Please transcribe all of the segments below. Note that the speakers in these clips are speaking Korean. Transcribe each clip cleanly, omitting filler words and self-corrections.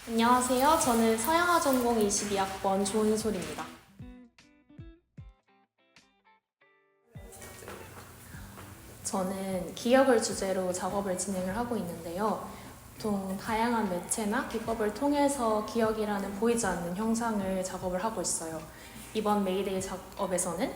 안녕하세요. 저는 서양화 전공 22학번 조은솔입니다. 저는 기억을 주제로 작업을 진행을 하고 있는데요. 보통 다양한 매체나 기법을 통해서 기억이라는 보이지 않는 형상을 작업을 하고 있어요. 이번 메이데이 작업에서는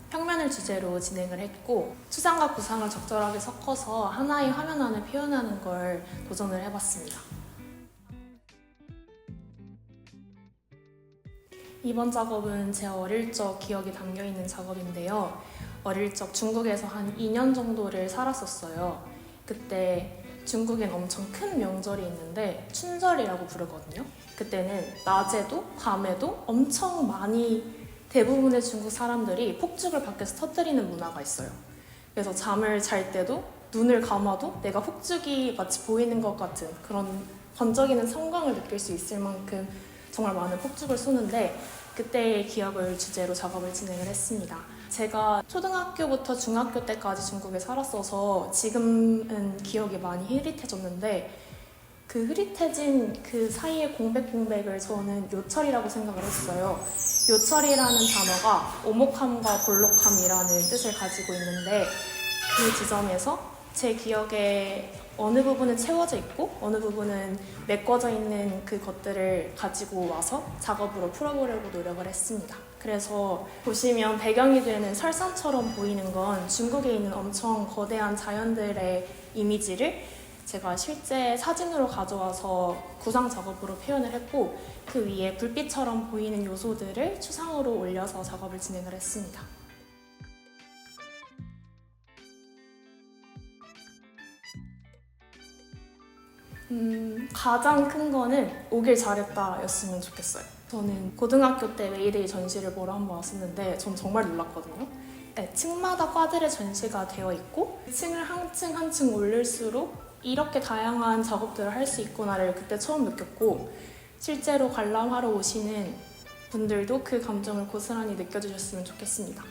평면을 주제로 진행을 했고, 추상과 구상을 적절하게 섞어서 하나의 화면 안에 표현하는 걸 도전을 해봤습니다. 이번 작업은 제 어릴 적 기억이 담겨있는 작업인데요. 어릴 적 중국에서 한 2년 정도를 살았었어요. 그때 중국엔 엄청 큰 명절이 있는데 춘절이라고 부르거든요. 그때는 낮에도 밤에도 엄청 많이 대부분의 중국 사람들이 폭죽을 밖에서 터뜨리는 문화가 있어요. 그래서 잠을 잘 때도 눈을 감아도 내가 폭죽이 마치 보이는 것 같은 그런 번쩍이는 성광을 느낄 수 있을 만큼 정말 많은 폭죽을 쏘는데, 그때의 기억을 주제로 작업을 진행을 했습니다. 제가 초등학교부터 중학교 때까지 중국에 살았어서 지금은 기억이 많이 흐릿해졌는데, 그 흐릿해진 그 사이의 공백을 저는 요철이라고 생각을 했어요. 요철이라는 단어가 오목함과 볼록함이라는 뜻을 가지고 있는데, 그 지점에서 제 기억에 어느 부분은 채워져 있고 어느 부분은 메꿔져 있는 그 것들을 가지고 와서 작업으로 풀어보려고 노력을 했습니다. 그래서 보시면 배경이 되는 설산처럼 보이는 건 중국에 있는 엄청 거대한 자연들의 이미지를 제가 실제 사진으로 가져와서 구상 작업으로 표현을 했고, 그 위에 불빛처럼 보이는 요소들을 추상으로 올려서 작업을 진행을 했습니다. 가장 큰 거는 오길 잘했다 였으면 좋겠어요. 저는 고등학교 때 메이데이 전시를 보러 한번 왔었는데 전 정말 놀랐거든요. 네, 층마다 과들의 전시가 되어 있고 층을 한 층 한 층 올릴수록 이렇게 다양한 작업들을 할 수 있구나를 그때 처음 느꼈고, 실제로 관람하러 오시는 분들도 그 감정을 고스란히 느껴주셨으면 좋겠습니다.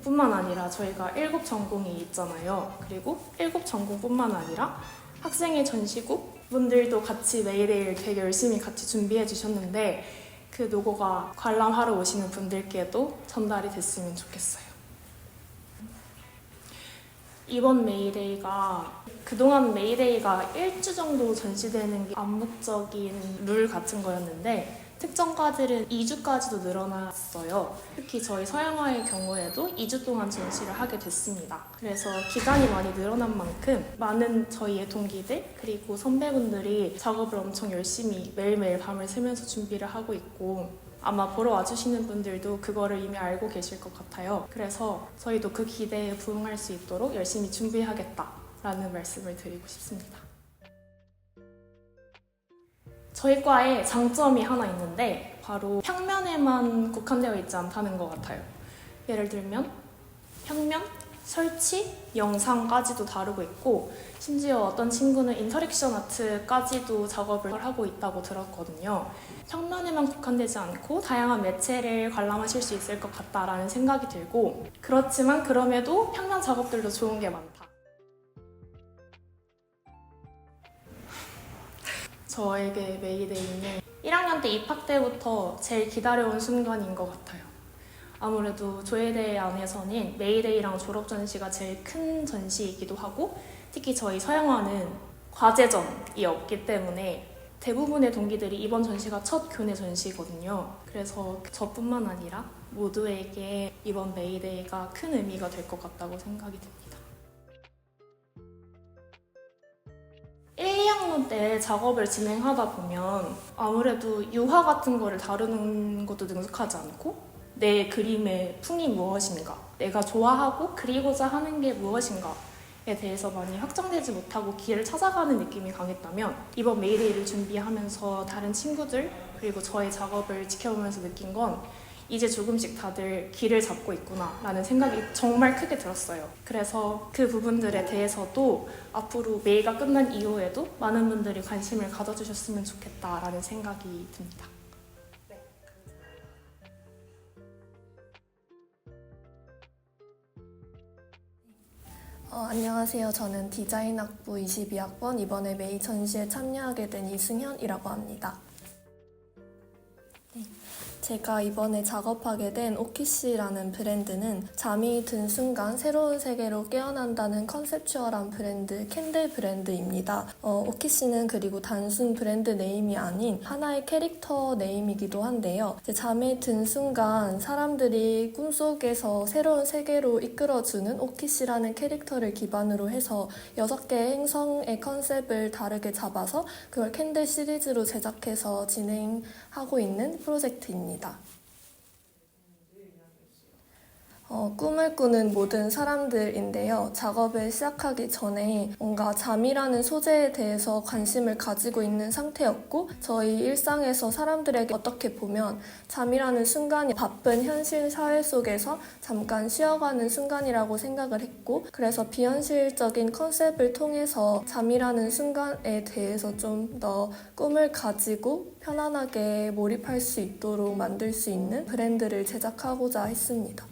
뿐만 아니라 저희가 7전공이 있잖아요. 그리고 7전공뿐만 아니라 학생의 전시국 분들도 같이 메이데이를 되게 열심히 같이 준비해 주셨는데, 그 노고가 관람하러 오시는 분들께도 전달이 됐으면 좋겠어요. 이번 메이데이가 그동안 메이데이가 1주 정도 전시되는 게 암묵적인 룰 같은 거였는데, 특정 과들은 2주까지도 늘어났어요. 특히 저희 서양화의 경우에도 2주 동안 전시를 하게 됐습니다. 그래서 기간이 많이 늘어난 만큼 많은 저희의 동기들 그리고 선배분들이 작업을 엄청 열심히 매일매일 밤을 새면서 준비를 하고 있고, 아마 보러 와주시는 분들도 그거를 이미 알고 계실 것 같아요. 그래서 저희도 그 기대에 부응할 수 있도록 열심히 준비하겠다라는 말씀을 드리고 싶습니다. 저희 과에 장점이 하나 있는데 바로 평면에만 국한되어 있지 않다는 것 같아요. 예를 들면 평면, 설치, 영상까지도 다루고 있고, 심지어 어떤 친구는 인터랙션 아트까지도 작업을 하고 있다고 들었거든요. 평면에만 국한되지 않고 다양한 매체를 관람하실 수 있을 것 같다라는 생각이 들고, 그렇지만 그럼에도 평면 작업들도 좋은 게 많다. 저에게 메이데이는 1학년 때 입학 때부터 제일 기다려온 순간인 것 같아요. 아무래도 조예대 안에서는 메이데이랑 졸업 전시가 제일 큰 전시이기도 하고, 특히 저희 서양화는 과제전이 없기 때문에 대부분의 동기들이 이번 전시가 첫 교내 전시거든요. 그래서 저뿐만 아니라 모두에게 이번 메이데이가 큰 의미가 될 것 같다고 생각이 듭니다. 1, 2학년 때 작업을 진행하다 보면 아무래도 유화 같은 거를 다루는 것도 능숙하지 않고, 내 그림의 풍이 무엇인가, 내가 좋아하고 그리고자 하는 게 무엇인가에 대해서 많이 확정되지 못하고 길을 찾아가는 느낌이 강했다면, 이번 메이데이를 준비하면서 다른 친구들 그리고 저의 작업을 지켜보면서 느낀 건 이제 조금씩 다들 길을 잡고 있구나 라는 생각이 정말 크게 들었어요. 그래서 그 부분들에 대해서도 앞으로 메이가 끝난 이후에도 많은 분들이 관심을 가져주셨으면 좋겠다라는 생각이 듭니다. 안녕하세요. 저는 디자인학부 22학번 이번에 메이 전시에 참여하게 된 이승현이라고 합니다. 제가 이번에 작업하게 된 오키시라는 브랜드는 잠이 든 순간 새로운 세계로 깨어난다는 컨셉추얼한 브랜드, 캔들 브랜드입니다. 오키시는 그리고 단순 브랜드 네임이 아닌 하나의 캐릭터 네임이기도 한데요. 잠에 든 순간 사람들이 꿈속에서 새로운 세계로 이끌어주는 오키시라는 캐릭터를 기반으로 해서 6개의 행성의 컨셉을 다르게 잡아서 그걸 캔들 시리즈로 제작해서 진행하고 있는 프로젝트입니다. 꿈을 꾸는 모든 사람들인데요. 작업을 시작하기 전에 뭔가 잠이라는 소재에 대해서 관심을 가지고 있는 상태였고 저희 일상에서 사람들에게 어떻게 보면 잠이라는 순간이 바쁜 현실 사회 속에서 잠깐 쉬어가는 순간이라고 생각을 했고 그래서 비현실적인 컨셉을 통해서 잠이라는 순간에 대해서 좀 더 꿈을 가지고 편안하게 몰입할 수 있도록 만들 수 있는 브랜드를 제작하고자 했습니다.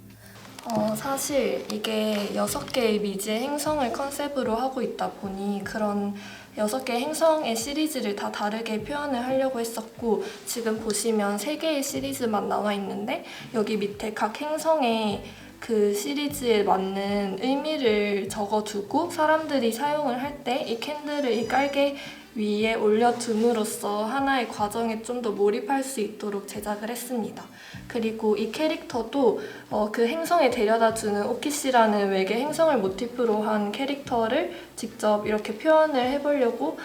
사실 이게 6개의 미지의 행성을 컨셉으로 하고 있다 보니 그런 6개의 행성의 시리즈를 다 다르게 표현을 하려고 했었고 지금 보시면 3개의 시리즈만 나와 있는데 여기 밑에 각 행성의 그 시리즈에 맞는 의미를 적어두고 사람들이 사용을 할 때 이 캔들을 이 깔개 위에 올려둠으로써 하나의 과정에 좀 더 몰입할 수 있도록 제작을 했습니다. 그리고 이 캐릭터도 그 행성에 데려다주는 오키시라는 외계 행성을 모티프로 한 캐릭터를 직접 이렇게 표현을 해보려고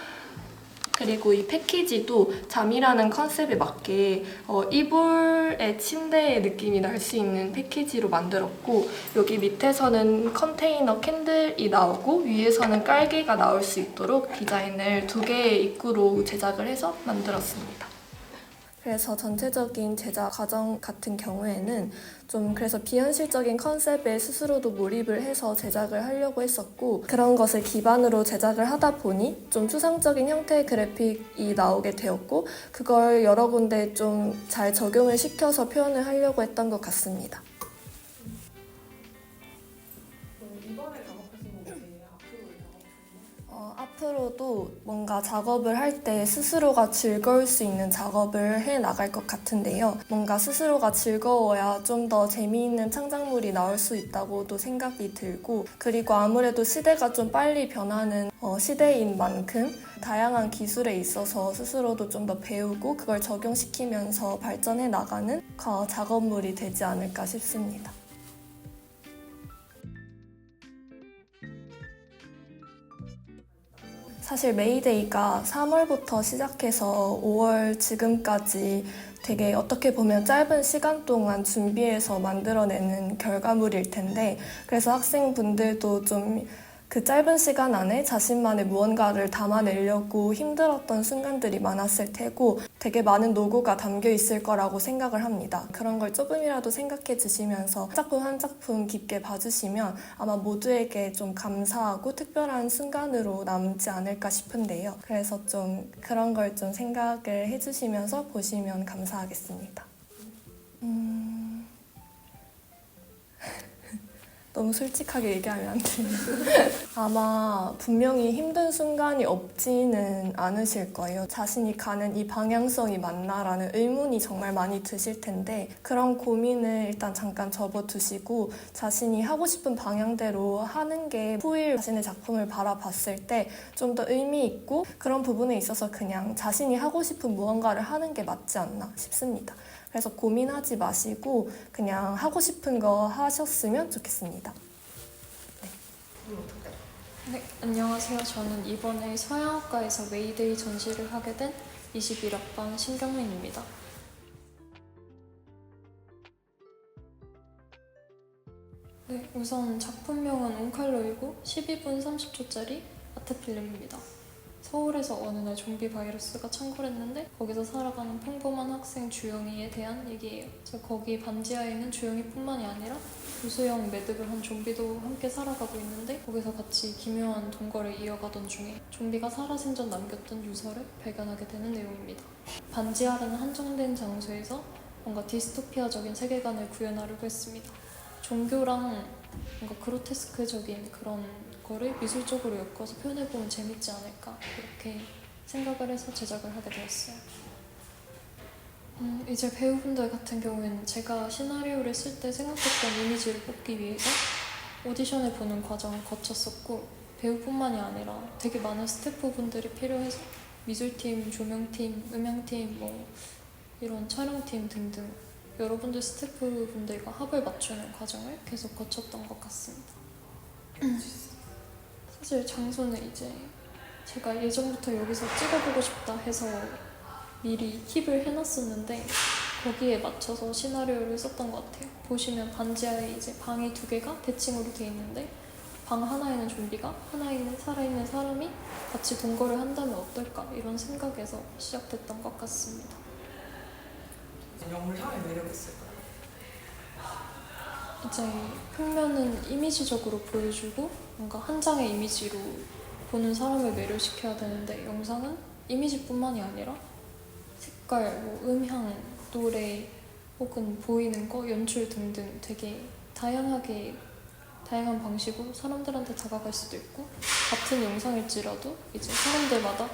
그리고 이 패키지도 잠이라는 컨셉에 맞게 이불의 침대의 느낌이 날 수 있는 패키지로 만들었고 여기 밑에서는 컨테이너 캔들이 나오고 위에서는 깔개가 나올 수 있도록 디자인을 2개의 입구로 제작을 해서 만들었습니다. 그래서 전체적인 제작 과정 같은 경우에는 좀 그래서 비현실적인 컨셉에 스스로도 몰입을 해서 제작을 하려고 했었고 그런 것을 기반으로 제작을 하다 보니 좀 추상적인 형태의 그래픽이 나오게 되었고 그걸 여러 군데 좀 잘 적용을 시켜서 표현을 하려고 했던 것 같습니다. 앞으로도 뭔가 작업을 할 때 스스로가 즐거울 수 있는 작업을 해 나갈 것 같은데요. 뭔가 스스로가 즐거워야 좀 더 재미있는 창작물이 나올 수 있다고도 생각이 들고 그리고 아무래도 시대가 좀 빨리 변하는 시대인 만큼 다양한 기술에 있어서 스스로도 좀 더 배우고 그걸 적용시키면서 발전해 나가는 작업물이 되지 않을까 싶습니다. 사실 메이데이가 3월부터 시작해서 5월 지금까지 되게 어떻게 보면 짧은 시간 동안 준비해서 만들어내는 결과물일 텐데 그래서 학생분들도 좀 그 짧은 시간 안에 자신만의 무언가를 담아내려고 힘들었던 순간들이 많았을 테고 되게 많은 노고가 담겨 있을 거라고 생각을 합니다. 그런 걸 조금이라도 생각해 주시면서 한 작품 한 작품 깊게 봐주시면 아마 모두에게 좀 감사하고 특별한 순간으로 남지 않을까 싶은데요. 그래서 좀 그런 걸 좀 생각을 해주시면서 보시면 감사하겠습니다. 너무 솔직하게 얘기하면 안 돼요. 아마 분명히 힘든 순간이 없지는 않으실 거예요. 자신이 가는 이 방향성이 맞나라는 의문이 정말 많이 드실 텐데 그런 고민을 일단 잠깐 접어두시고 자신이 하고 싶은 방향대로 하는 게 후일 자신의 작품을 바라봤을 때 좀 더 의미 있고 그런 부분에 있어서 그냥 자신이 하고 싶은 무언가를 하는 게 맞지 않나 싶습니다. 그래서 고민하지 마시고 그냥 하고 싶은 거 하셨으면 좋겠습니다. 네, 안녕하세요. 저는 이번에 서양학과에서 메이데이 전시를 하게 된 21학번 신경민입니다. 네, 우선 작품명은 온칼로이고 12분 30초짜리 아트필름입니다. 서울에서 어느 날 좀비 바이러스가 창궐했는데 거기서 살아가는 평범한 학생 주영이에 대한 얘기예요. 거기 반지하에 있는 주영이뿐만이 아니라 조수영 매듭을 한 좀비도 함께 살아가고 있는데 거기서 같이 기묘한 동거를 이어가던 중에 좀비가 사라진 전 남겼던 유서를 발견하게 되는 내용입니다. 반지하라는 한정된 장소에서 뭔가 디스토피아적인 세계관을 구현하려고 했습니다. 종교랑 뭔가 그로테스크적인 그런 거를 미술적으로 엮어서 표현해보면 재밌지 않을까 이렇게 생각을 해서 제작을 하게 되었어요. 이제 배우분들 같은 경우에는 제가 시나리오를 쓸 때 생각했던 이미지를 뽑기 위해서 오디션을 보는 과정을 거쳤었고, 배우뿐만이 아니라 되게 많은 스태프분들이 필요해서 미술팀, 조명팀, 음향팀, 뭐 이런 촬영팀 등등 여러분들 스태프분들과 합을 맞추는 과정을 계속 거쳤던 것 같습니다. 사실 장소는 이제 제가 예전부터 여기서 찍어보고 싶다 해서 미리 킵을 해놨었는데 거기에 맞춰서 시나리오를 썼던 것 같아요. 보시면 반지하에 이제 방이 2개가 대칭으로 돼 있는데 방 하나에는 좀비가, 하나에는 살아있는 사람이 같이 동거를 한다면 어떨까, 이런 생각에서 시작됐던 것 같습니다. 영상의 매력이 있을까요? 이제 평면은 이미지적으로 보여주고 뭔가 한 장의 이미지로 보는 사람을 매료시켜야 되는데, 영상은 이미지뿐만이 아니라 색깔, 뭐 음향, 노래, 혹은 보이는 거, 연출 등등 되게 다양한 방식으로 사람들한테 다가갈 수도 있고, 같은 영상일지라도 이제 사람들마다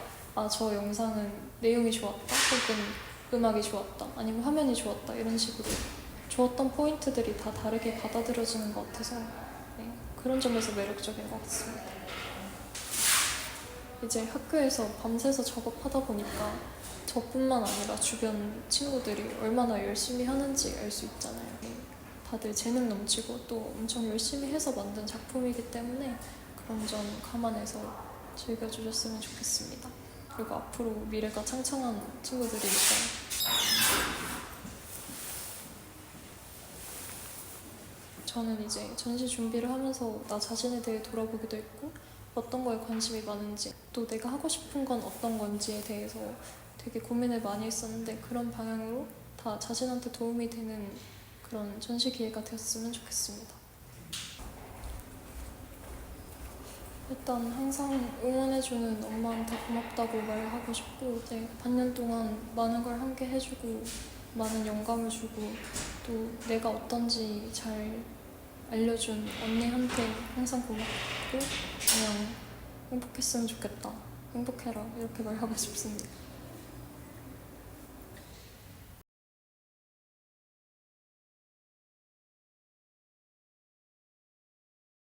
저 영상은 내용이 좋았다, 혹은 음악이 좋았다, 아니면 화면이 좋았다, 이런 식으로 좋았던 포인트들이 다 다르게 받아들여지는 것 같아서 네, 그런 점에서 매력적인 것 같습니다. 이제 학교에서 밤새서 작업하다 보니까 저뿐만 아니라 주변 친구들이 얼마나 열심히 하는지 알 수 있잖아요. 다들 재능 넘치고 또 엄청 열심히 해서 만든 작품이기 때문에 그런 점 감안해서 즐겨주셨으면 좋겠습니다. 그리고 앞으로 미래가 창창한 친구들이니까 저는 이제 전시 준비를 하면서 나 자신에 대해 돌아보기도 했고, 어떤 거에 관심이 많은지, 또 내가 하고 싶은 건 어떤 건지에 대해서 되게 고민을 많이 했었는데, 그런 방향으로 다 자신한테 도움이 되는 그런 전시 기회가 되었으면 좋겠습니다. 일단 항상 응원해주는 엄마한테 고맙다고 말하고 싶고, 이제 반년 동안 많은 걸 함께 해주고 많은 영감을 주고 또 내가 어떤지 잘 알려준 언니한테 항상 고맙고, 그냥 행복했으면 좋겠다, 행복해라, 이렇게 말하고 싶습니다.